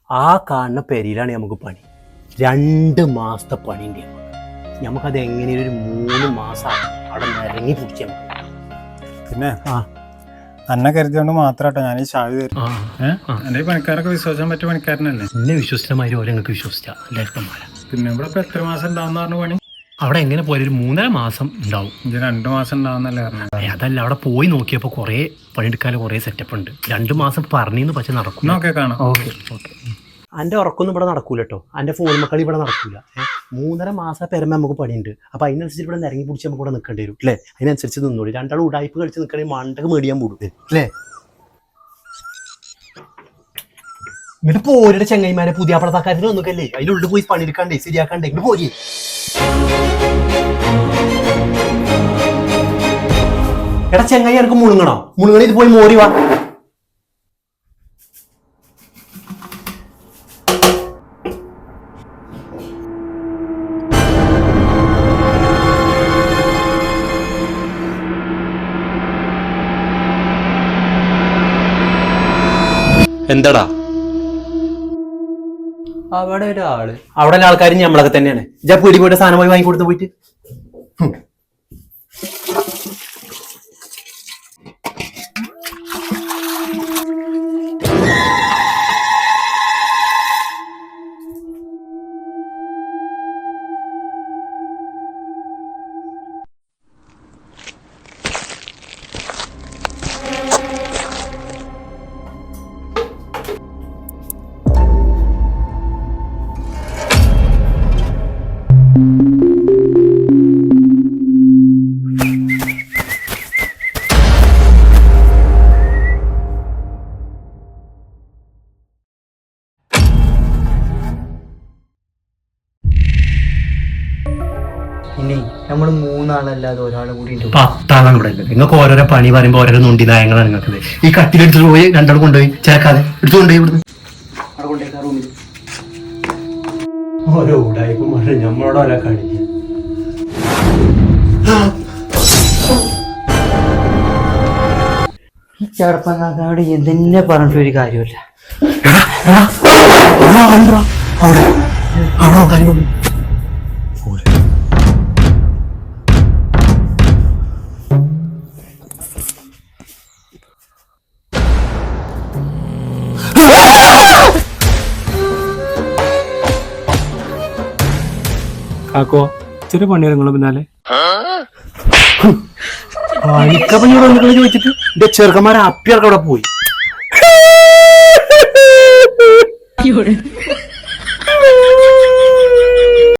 ആ കാണുന്ന പെരയിലാണ് നമുക്ക് പണി. 2 മാസത്തെ പണി ഉണ്ട്. നമുക്കത് എങ്ങനെയും ഒരു 3 മാസം അവിടെ നിരങ്ങി പിടിച്ചാൽ മതി. പിന്നെ അന്നെ കരുതിയോണ്ട് മാത്രാട്ടോ ഞാൻ ഈ ചാവി തരും. എന്റെ പണിക്കാരൊക്കെ വിശ്വസിക്കാൻ പറ്റിയ പണിക്കാരനല്ലേ? എന്നെ വിശ്വസിച്ചമാതിരി ഓരോ നിങ്ങൾക്ക് വിശ്വസിച്ചാ പിന്നെ ഇവിടെ ഇപ്പൊ എത്ര മാസം ഉണ്ടാവുന്ന പറഞ്ഞു പണി? അവിടെ എങ്ങനെ പോയാലും ഒരു 3.5 മാസം ഉണ്ടാവും. 2 മാസം ഉണ്ടാവുന്നല്ലേ പറഞ്ഞു? അതല്ല, അവിടെ പോയി നോക്കിയപ്പോൾ കുറേ പണിയെടുക്കാനും കുറേ സെറ്റപ്പ് ഉണ്ട്. 2 മാസം പറഞ്ഞിന്ന് പക്ഷെ നടക്കും. ഓക്കെ കാണാം. ഓക്കെ. എൻ്റെ ഉറക്കൊന്നും ഇവിടെ നടക്കൂല കേട്ടോ. എൻ്റെ ഫോൺ മക്കളി ഇവിടെ നടക്കൂല. 3.5 മാസം പെരുമ നമുക്ക് പണിയുണ്ട്. അപ്പോൾ അതിനനുസരിച്ച് ഇവിടെ നിരങ്ങി പിടിച്ച് നമുക്ക് ഇവിടെ നിൽക്കേണ്ടി വരും അല്ലേ? അതിനനുസരിച്ച് നിന്നോളി. 2 ഉടായ്പ കളിച്ച് നിൽക്കണമെങ്കിൽ മണ്ടക്ക് മേടിയാൻ കൂടും അല്ലേ? ഇങ്ങോട്ട് പോരുടെ ചെങ്ങൈമാരെ പുതിയ പടത്താക്കാരത്തിന് ഒന്നുക്കല്ലേ അതിനുള്ളിൽ പോയി പണിയെടുക്കാണ്ടേ ശരിയാക്കാണ്ടേ ഇങ്ങോട്ട് പോരി. എടാ ചെങ്ങായി എനിക്ക് മുളുങ്ങണ ഇത് പോയി മോറി വാ. എന്താടാ അവിടെ ഒരാള്, അവിടെ ആൾക്കാരും നമ്മളൊക്കെ തന്നെയാണ്. ഇജാ പീടി പോയിട്ട് സാധനം പോയി വാങ്ങിക്കൊടുത്ത് പോയിട്ട്. ഇനി നമ്മൾ 3 ആളല്ലാതെ ഒരാൾ കൂടി 10 ആളാണ് ഇവിടെ. നിങ്ങൾക്ക് ഓരോരോ പണി പറയുമ്പോൾ ഓരോരോ നൊണ്ടി നയങ്ങളാണ് നിങ്ങൾക്ക്. ഈ കട്ടിലെടുത്തിട്ട് പോയി 2 കൊണ്ടുപോയി ചേക്കാതെ എടുത്തു കൊണ്ടുപോയി ഇവിടുന്ന് ഓരോ ഉടായ്പ നമ്മളോട് ഓരോ കാണിക്കുക. ഈ ചെറുപ്പക്കാരോട് എന്തെന്നെ പറഞ്ഞിട്ട് ഒരു കാര്യമില്ല. കാക്കോ ചെറിയ പണിയിറങ്ങുള്ളൂ. പിന്നാലെ ചോദിച്ചിട്ട് എന്റെ ചെറുക്കന്മാരെ അപ്പിയൊക്കെ അവിടെ പോയി.